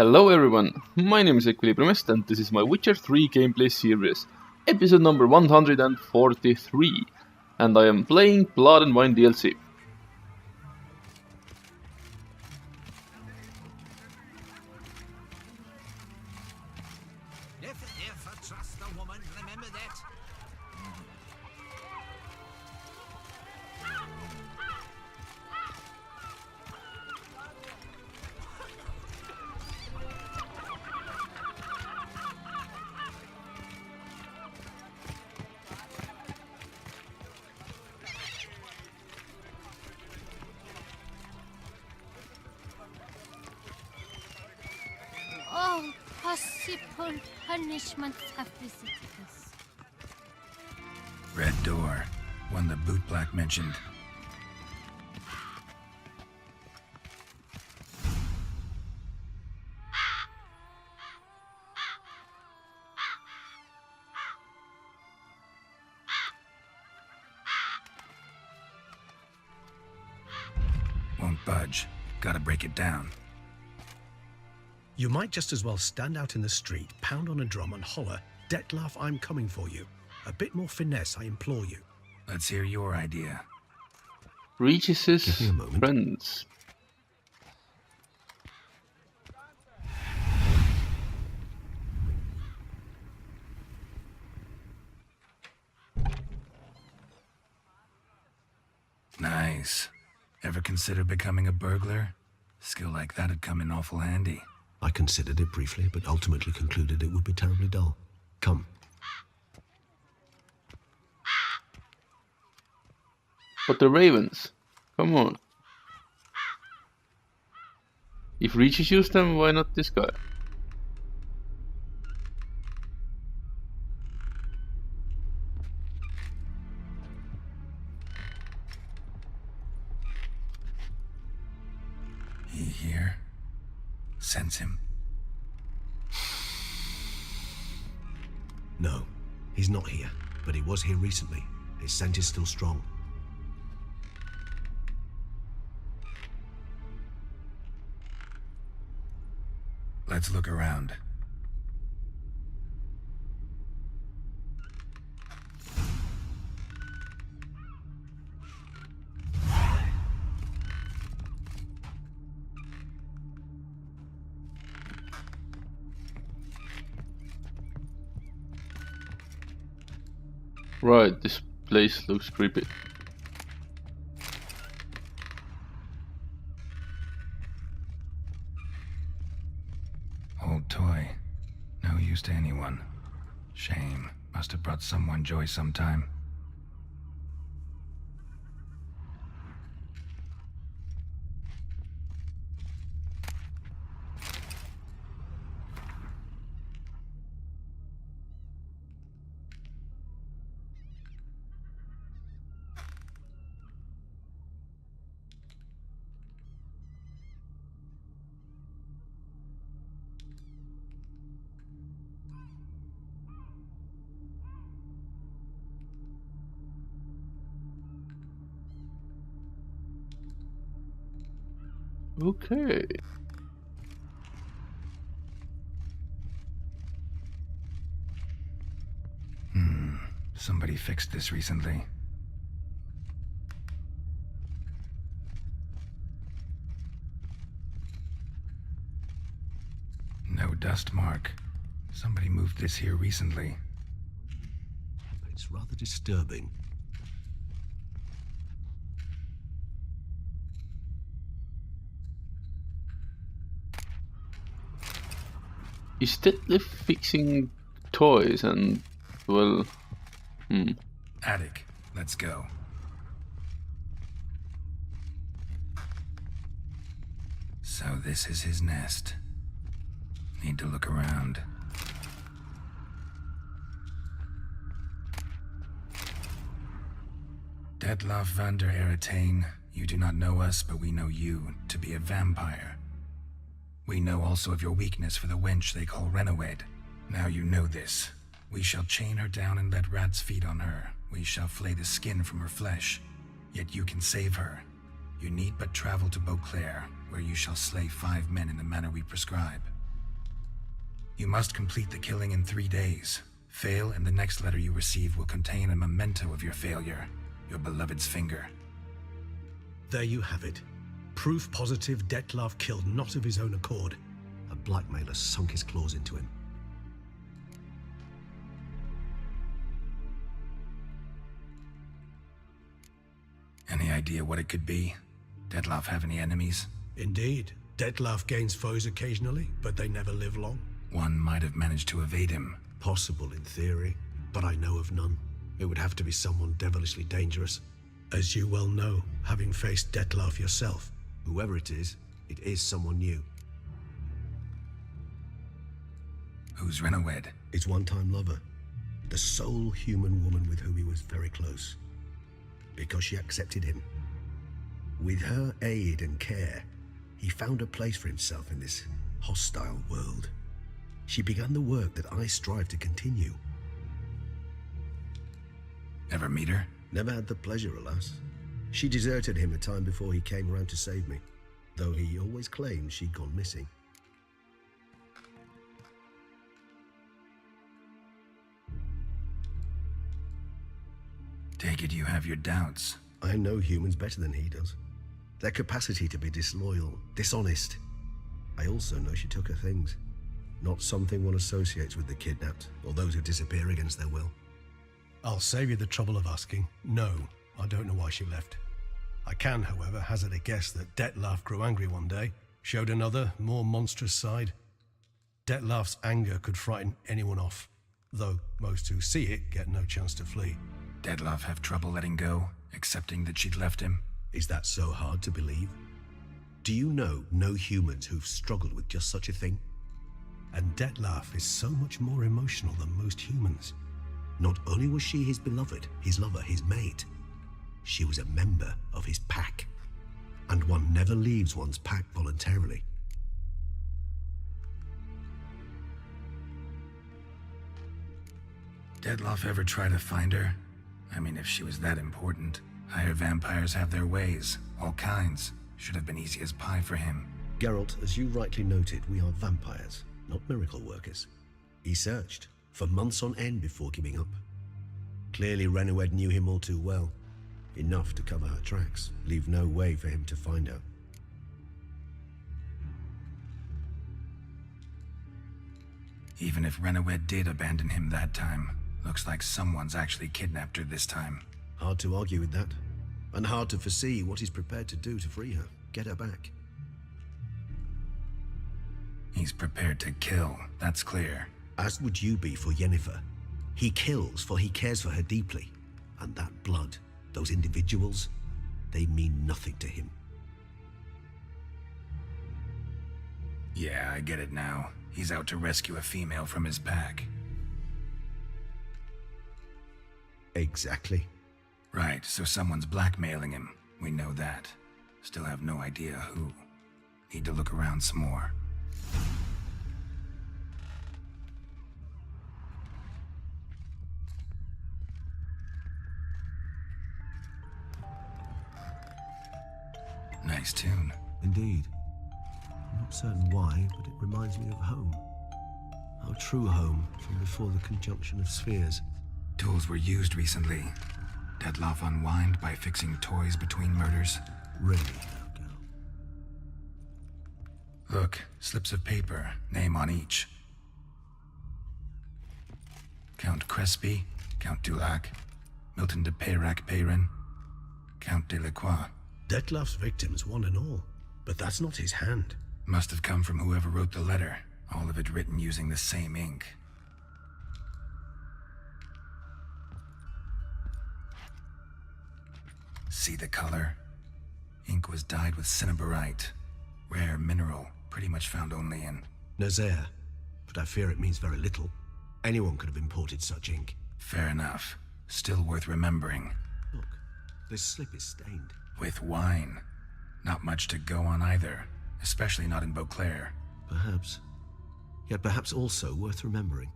Hello everyone, my name is EquilibriumEST and this is my Witcher 3 gameplay series, episode number 143, and I am playing Blood and Wine DLC. If ever trust a woman, remember that. Oh, possible punishments have visited us. Red door. One the bootblack mentioned. Won't budge. Gotta break it down. You might just as well stand out in the street, pound on a drum and holler, "Detlef, I'm coming for you." A bit more finesse, I implore you. Let's hear your idea. Reaches his Give me a moment. friends. Nice. Ever consider becoming a burglar? Skill like that'd come in awful handy. I considered it briefly, but ultimately concluded it would be terribly dull. Come. But the ravens, come on. If Reaches use them, why not this guy? He here? Sense him. No, he's not here, but he was here recently. His scent is still strong. Let's look around. Right, this place looks creepy. Old toy. No use to anyone. Shame. Must have brought someone joy sometime. Okay. Somebody fixed this recently. No dust mark. Somebody moved this here recently. It's rather disturbing. Is Detlef fixing toys and, well, Attic. Let's go. So this is his nest. Need to look around. Detlef van der Eretain, you do not know us, but we know you to be a vampire. We know also of your weakness for the wench they call Renowed. Now you know this. We shall chain her down and let rats feed on her. We shall flay the skin from her flesh. Yet you can save her. You need but travel to Beauclair, where you shall slay 5 men in the manner we prescribe. You must complete the killing in 3 days. Fail, and the next letter you receive will contain a memento of your failure, your beloved's finger. There you have it. Proof positive Dettlaff killed not of his own accord. A blackmailer sunk his claws into him. Any idea what it could be? Dettlaff have any enemies? Indeed, Dettlaff gains foes occasionally, but they never live long. One might have managed to evade him. Possible in theory, but I know of none. It would have to be someone devilishly dangerous. As you well know, having faced Dettlaff yourself, whoever it is someone new. Who's Renowed? His one-time lover. The sole human woman with whom he was very close. Because she accepted him. With her aid and care, he found a place for himself in this hostile world. She began the work that I strive to continue. Ever meet her? Never had the pleasure, alas. She deserted him a time before he came around to save me, though he always claimed she'd gone missing. Take it you have your doubts. I know humans better than he does. Their capacity to be disloyal, dishonest. I also know she took her things. Not something one associates with the kidnapped, or those who disappear against their will. I'll save you the trouble of asking. No, I don't know why she left. I can, however, hazard a guess that Dettlaff grew angry one day, showed another, more monstrous side. Dettlaff's anger could frighten anyone off, though most who see it get no chance to flee. Dettlaff have trouble letting go, accepting that she'd left him? Is that so hard to believe? Do you know no humans who've struggled with just such a thing? And Dettlaff is so much more emotional than most humans. Not only was she his beloved, his lover, his mate, she was a member of his pack. And one never leaves one's pack voluntarily. Dettlaff ever try to find her? I mean, if she was that important. Higher vampires have their ways, all kinds. Should have been easy as pie for him. Geralt, as you rightly noted, we are vampires, not miracle workers. He searched for months on end before giving up. Clearly Renowed knew him all too well. Enough to cover her tracks, leave no way for him to find her. Even if Renowed did abandon him that time, looks like someone's actually kidnapped her this time. Hard to argue with that. And hard to foresee what he's prepared to do to free her, get her back. He's prepared to kill, that's clear. As would you be for Yennefer. He kills for he cares for her deeply. And that blood, those individuals, they mean nothing to him. Yeah, I get it now. He's out to rescue a female from his pack. Exactly. Right, so someone's blackmailing him. We know that. Still have no idea who. Need to look around some more. Nice tune. Indeed. I'm not certain why, but it reminds me of home. Our true home from before the conjunction of spheres. Tools were used recently. Dettlaff unwind by fixing toys between murders. Really, now, girl. Look, slips of paper, name on each. Count Crespi, Count Dulac, Milton de Peyrac-Peyrin, Count Delacroix. Dettlaff's victims, one and all. But that's not his hand. Must have come from whoever wrote the letter, all of it written using the same ink. See the color? Ink was dyed with cinnabarite. Rare mineral, pretty much found only in Nazaire. But I fear it means very little. Anyone could have imported such ink. Fair enough. Still worth remembering. Look, this slip is stained. With wine. Not much to go on either, especially not in Beauclair. Perhaps. Yet perhaps also worth remembering.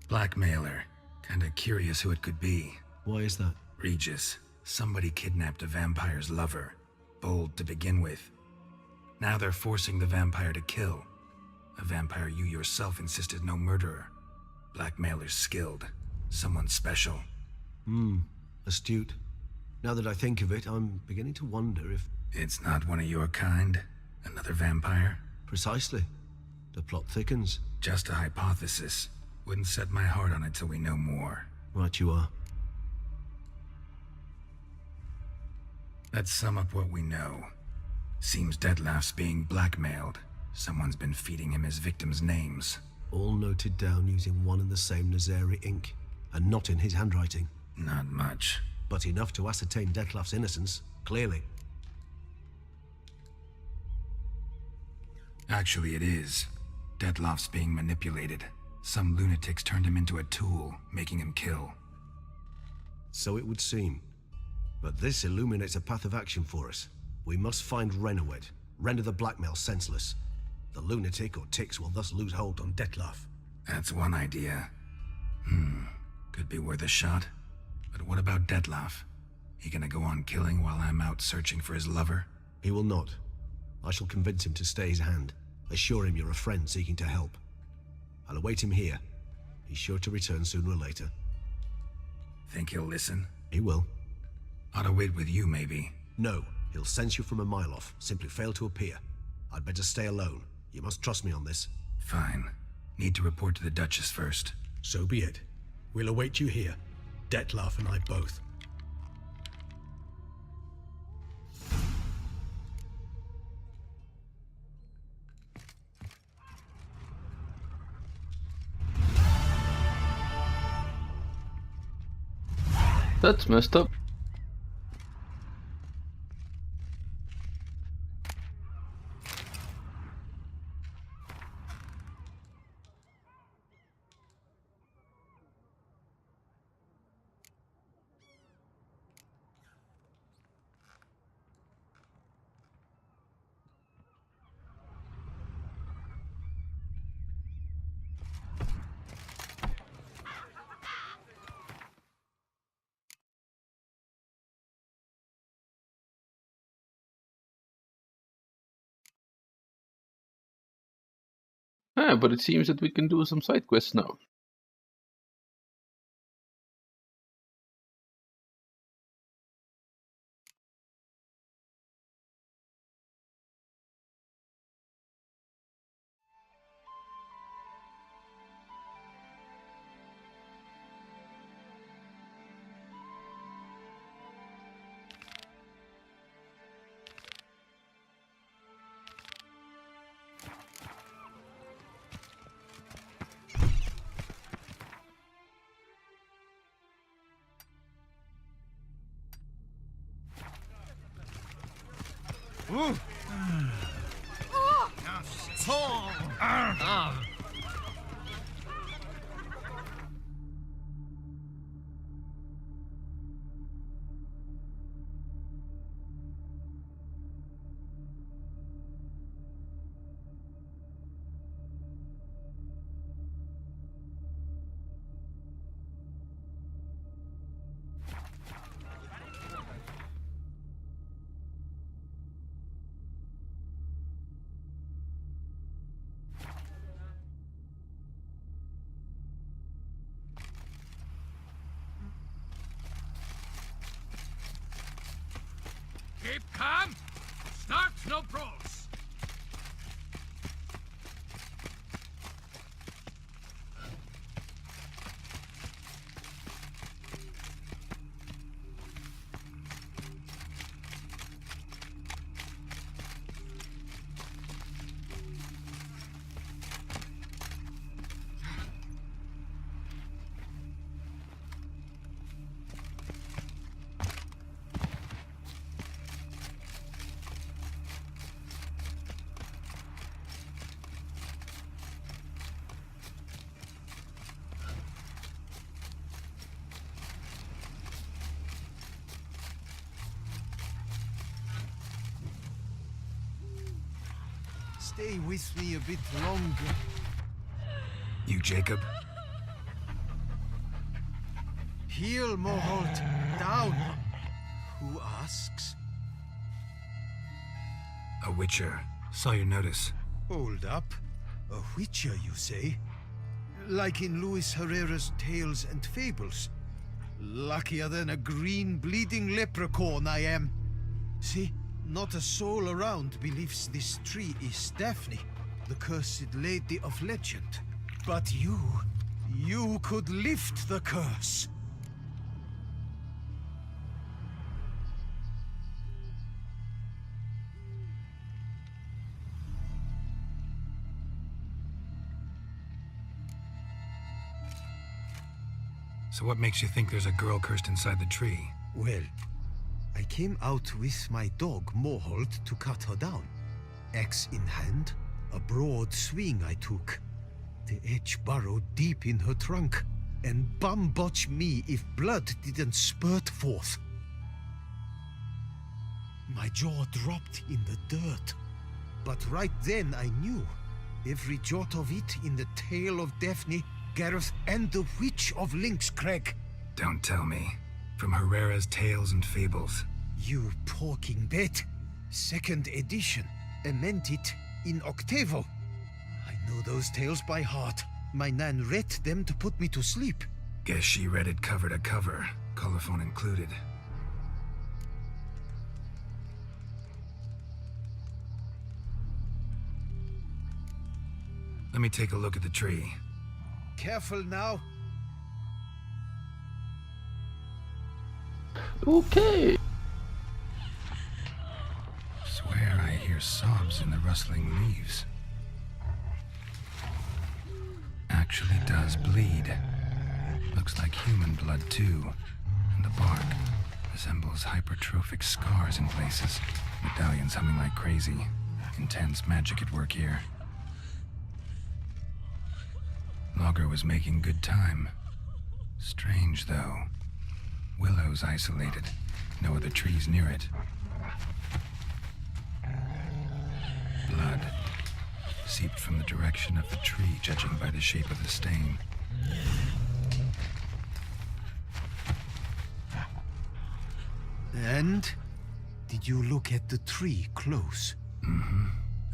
Blackmailer. Kinda curious who it could be. Why is that? Regis. Somebody kidnapped a vampire's lover. Bold to begin with. Now they're forcing the vampire to kill. A vampire you yourself insisted no murderer. Blackmailer's skilled. Someone special. Astute. Now that I think of it, I'm beginning to wonder if... It's not one of your kind? Another vampire? Precisely. The plot thickens. Just a hypothesis. Wouldn't set my heart on it till we know more. Right you are. Let's sum up what we know. Seems Detlef's being blackmailed. Someone's been feeding him his victims' names. All noted down using one and the same Nazari ink, and not in his handwriting. Not much. But enough to ascertain Detlef's innocence, clearly. Actually, it is. Detlef's being manipulated. Some lunatics turned him into a tool, making him kill. So it would seem. But this illuminates a path of action for us. We must find Renowed, render the blackmail senseless. The lunatic or ticks will thus lose hold on Detlef. That's one idea. Could be worth a shot. But what about Detlef? He gonna go on killing while I'm out searching for his lover? He will not. I shall convince him to stay his hand. Assure him you're a friend seeking to help. I'll await him here. He's sure to return sooner or later. Think he'll listen? He will. Ought to wait with you, maybe. No, he'll sense you from a mile off. Simply fail to appear. I'd better stay alone. You must trust me on this. Fine. Need to report to the Duchess first. So be it. We'll await you here. Detlef and I both. That's messed up. But it seems that we can do some side quests now. Keep calm. Start no pros. Stay with me a bit longer. You, Jacob? Heel, Moholt. Down. Who asks? A Witcher. Saw your notice. Hold up. A Witcher, you say? Like in Luis Herrera's Tales and Fables. Luckier than a green bleeding leprechaun I am. See, not a soul around believes this tree is Daphne, the cursed lady of legend. But you could lift the curse. So what makes you think there's a girl cursed inside the tree? Well, I came out with my dog Moholt to cut her down. Axe in hand, a broad swing I took. The edge burrowed deep in her trunk, and bum-botch me if blood didn't spurt forth. My jaw dropped in the dirt, but right then I knew. Every jot of it in the tale of Daphne, Gareth, and the Witch of Lynxcrag. Don't tell me. From Herrera's Tales and Fables. You porking bet. 2nd edition. I meant it in octavo. I know those tales by heart. My nan read them to put me to sleep. Guess she read it cover to cover, colophon included. Let me take a look at the tree. Careful now. Okay. Swear I hear sobs in the rustling leaves. Actually does bleed. Looks like human blood too. And the bark resembles hypertrophic scars in places. Medallions humming like crazy. Intense magic at work here. Logger was making good time. Strange, though. Willow's isolated. No other trees near it. Blood seeped from the direction of the tree, judging by the shape of the stain. And? Did you look at the tree close?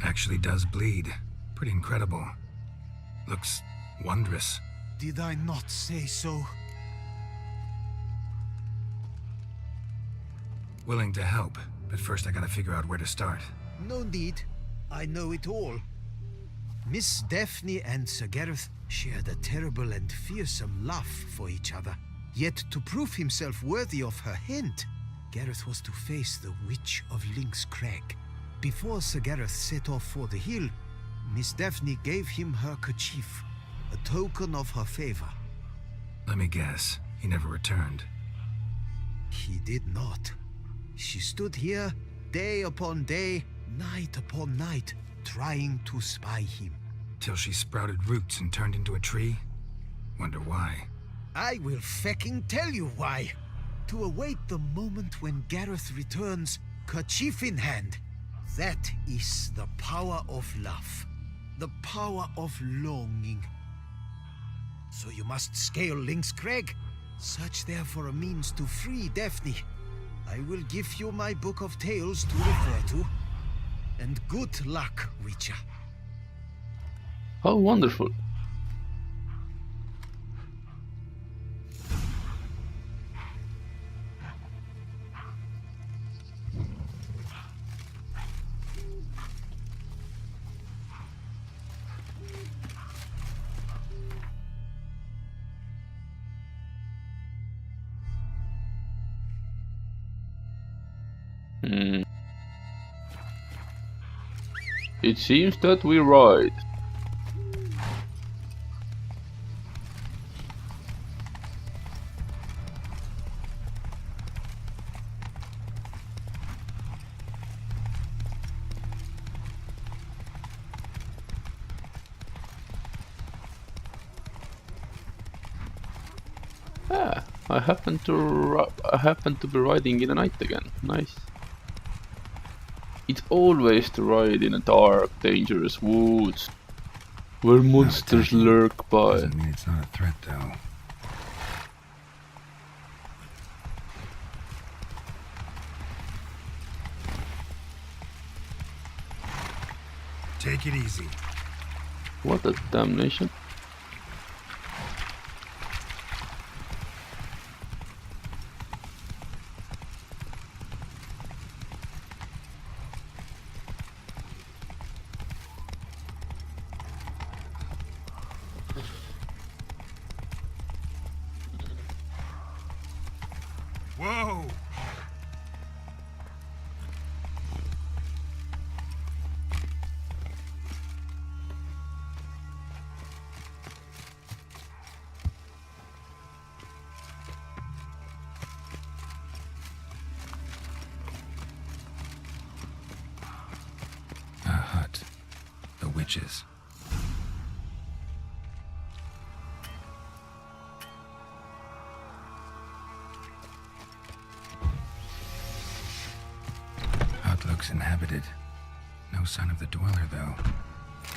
Actually does bleed. Pretty incredible. Looks wondrous. Did I not say so? Willing to help, but first I gotta figure out where to start. No need. I know it all. Miss Daphne and Sir Gareth shared a terrible and fearsome love for each other. Yet to prove himself worthy of her hand, Gareth was to face the Witch of Lynxcrag. Before Sir Gareth set off for the hill, Miss Daphne gave him her kerchief, a token of her favor. Let me guess, he never returned. He did not. She stood here, day upon day, night upon night, trying to spy him. Till she sprouted roots and turned into a tree? Wonder why. I will fecking tell you why. To await the moment when Gareth returns, kerchief in hand. That is the power of love. The power of longing. So you must scale Lynxcrag. Search there for a means to free Daphne. I will give you my book of tales to refer to. And good luck, Witcher. How wonderful. It seems that we're right. Ah, I happen to be riding in the night again. Nice. It's always to ride in a dark, dangerous woods, where monsters lurk by. Doesn't mean it's not a threat, though. Take it easy. What a damnation. Whoa! A hut. The witches. Hut looks inhabited. No sign of the dweller, though.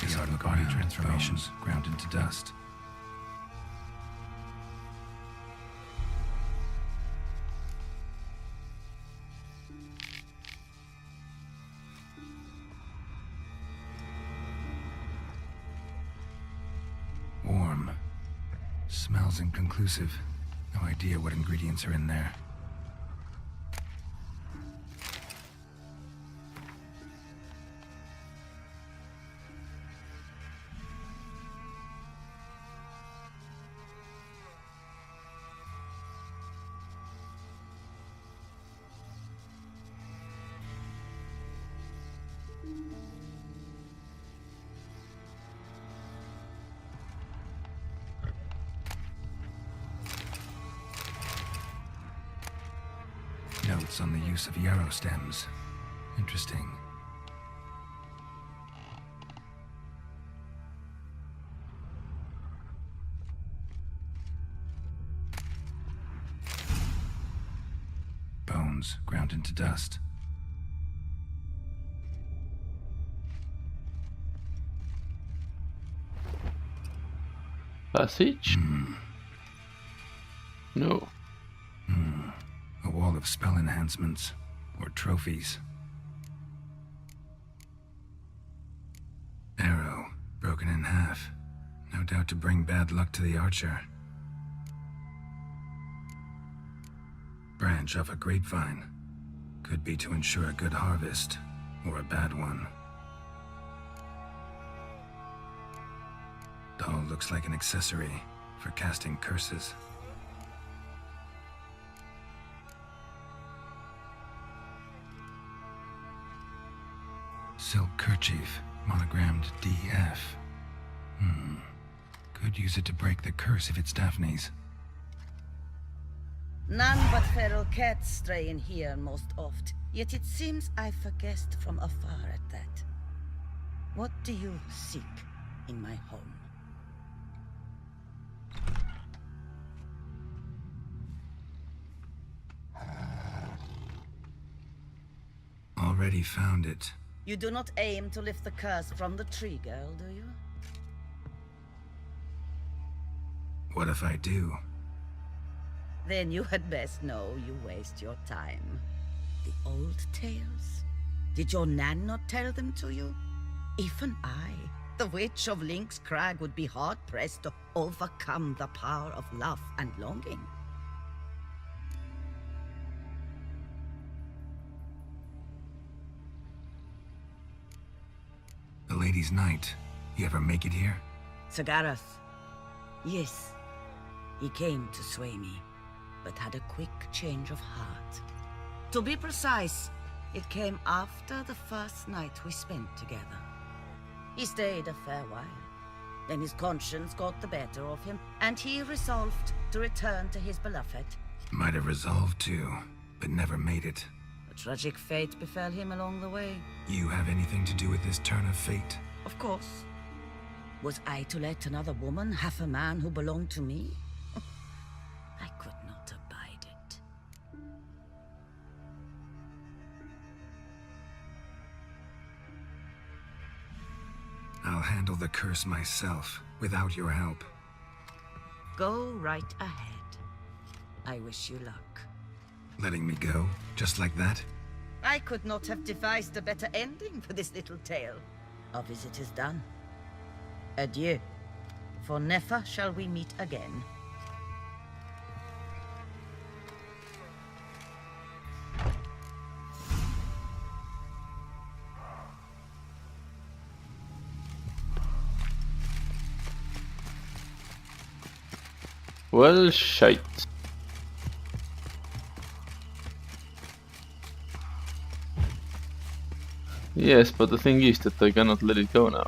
These are the body transformations ground into dust. Warm. Smells inconclusive. No idea what ingredients are in there. Notes on the use of yarrow stems. Interesting. Bones ground into dust. Passage? No. A wall of spell enhancements, or trophies. Arrow, broken in half. No doubt to bring bad luck to the archer. Branch off a grapevine. Could be to ensure a good harvest, or a bad one. Doll looks like an accessory for casting curses. Silk kerchief, monogrammed DF. Could use it to break the curse if it's Daphne's. None but feral cats stray in here most oft, yet it seems I've guessed from afar at that. What do you seek in my home? Already found it. You do not aim to lift the curse from the tree girl, do you? What if I do? Then you had best know you waste your time. The old tales? Did your Nan not tell them to you? Even I, the Witch of Lynx Crag, would be hard-pressed to overcome the power of love and longing. The Lady's Knight. You ever make it here? Sir Gareth. Yes. He came to sway me, but had a quick change of heart. To be precise, it came after the first night we spent together. He stayed a fair while. Then his conscience got the better of him, and he resolved to return to his beloved. Might have resolved to, but never made it. A tragic fate befell him along the way. You have anything to do with this turn of fate? Of course. Was I to let another woman have a man who belonged to me? I could not abide it. I'll handle the curse myself, without your help. Go right ahead. I wish you luck. Letting me go, just like that? I could not have devised a better ending for this little tale. Our visit is done. Adieu. For never shall we meet again. Well, shite. Yes, but the thing is that I cannot let it go now.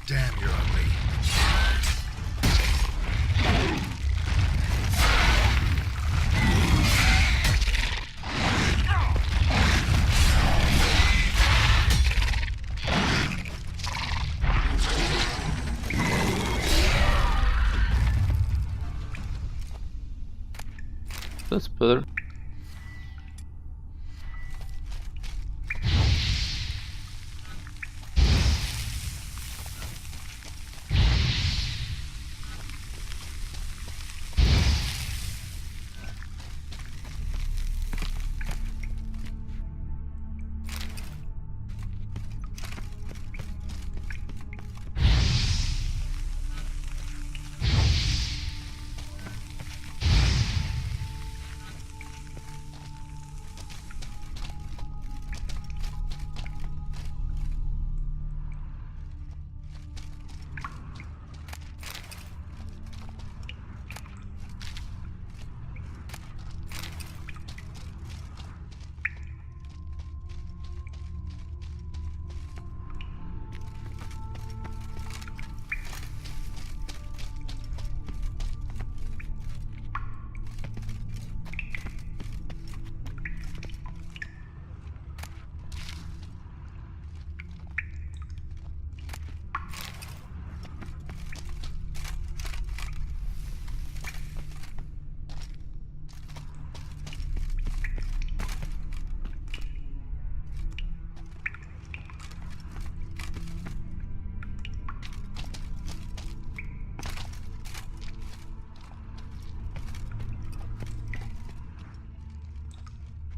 Damn, you're ugly. That's better.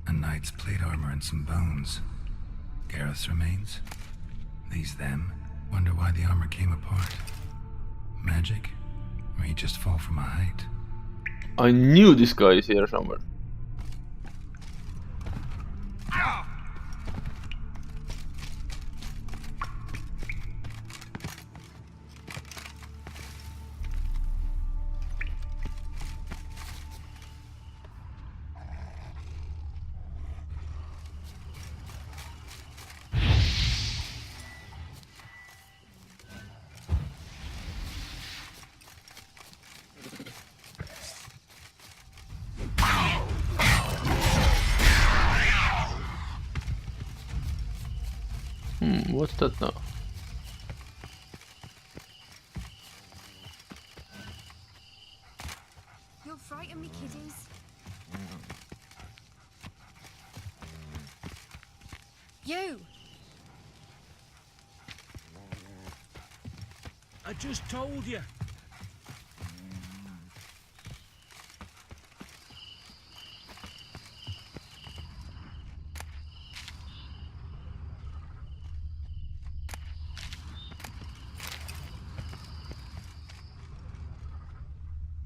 A knight's plate armor and some bones. Gareth's remains? These them? Wonder why the armor came apart. Magic? Or he just fall from a height? I knew this guy is here somewhere. What's that now? You'll frighten me, kiddies. You! I just told you.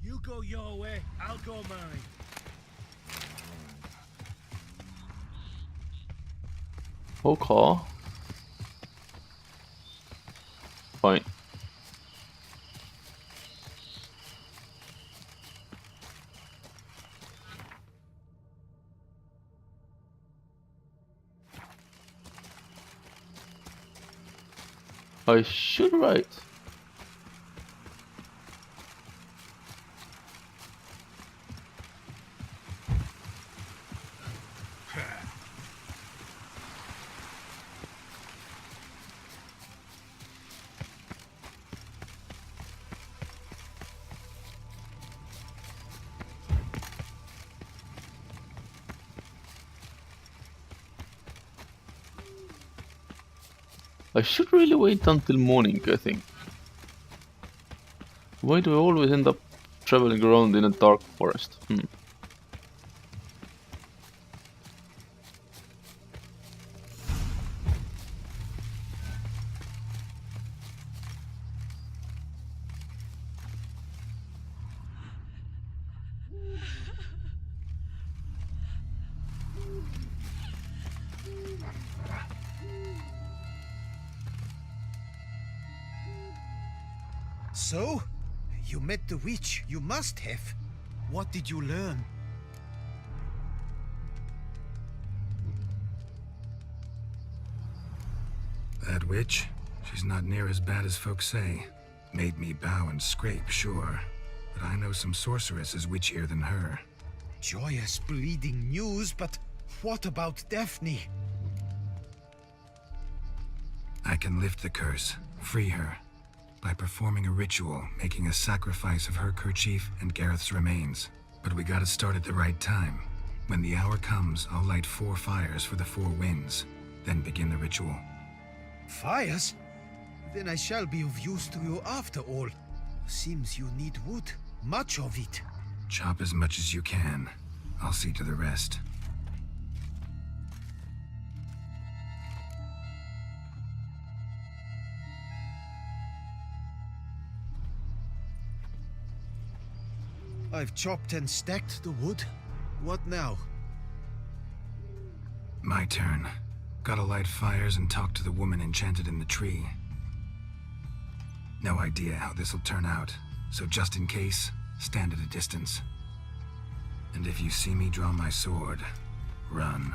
You go your way, I'll go mine. Okay. Fine. I should write. I should really wait until morning, I think. Why do I always end up traveling around in a dark forest? So, you met the witch. You must have. What did you learn? That witch? She's not near as bad as folks say. Made me bow and scrape, sure. But I know some sorceresses witchier than her. Joyous bleeding news, but what about Daphne? I can lift the curse, free her, by performing a ritual, making a sacrifice of her kerchief and Gareth's remains. But we gotta start at the right time. When the hour comes, I'll light 4 fires for the 4 winds, then begin the ritual. Fires? Then I shall be of use to you after all. Seems you need wood. Much of it. Chop as much as you can. I'll see to the rest. I've chopped and stacked the wood. What now? My turn. Gotta light fires and talk to the woman enchanted in the tree. No idea how this'll turn out, so just in case, stand at a distance. And if you see me draw my sword, run.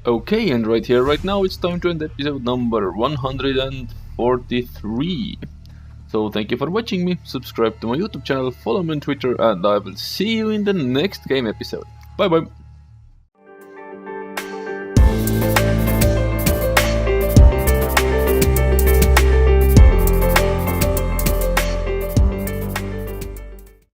Okay, and right here, right now, it's time to end episode number 143. So thank you for watching me, subscribe to my YouTube channel, follow me on Twitter, and I will see you in the next game episode. Bye bye!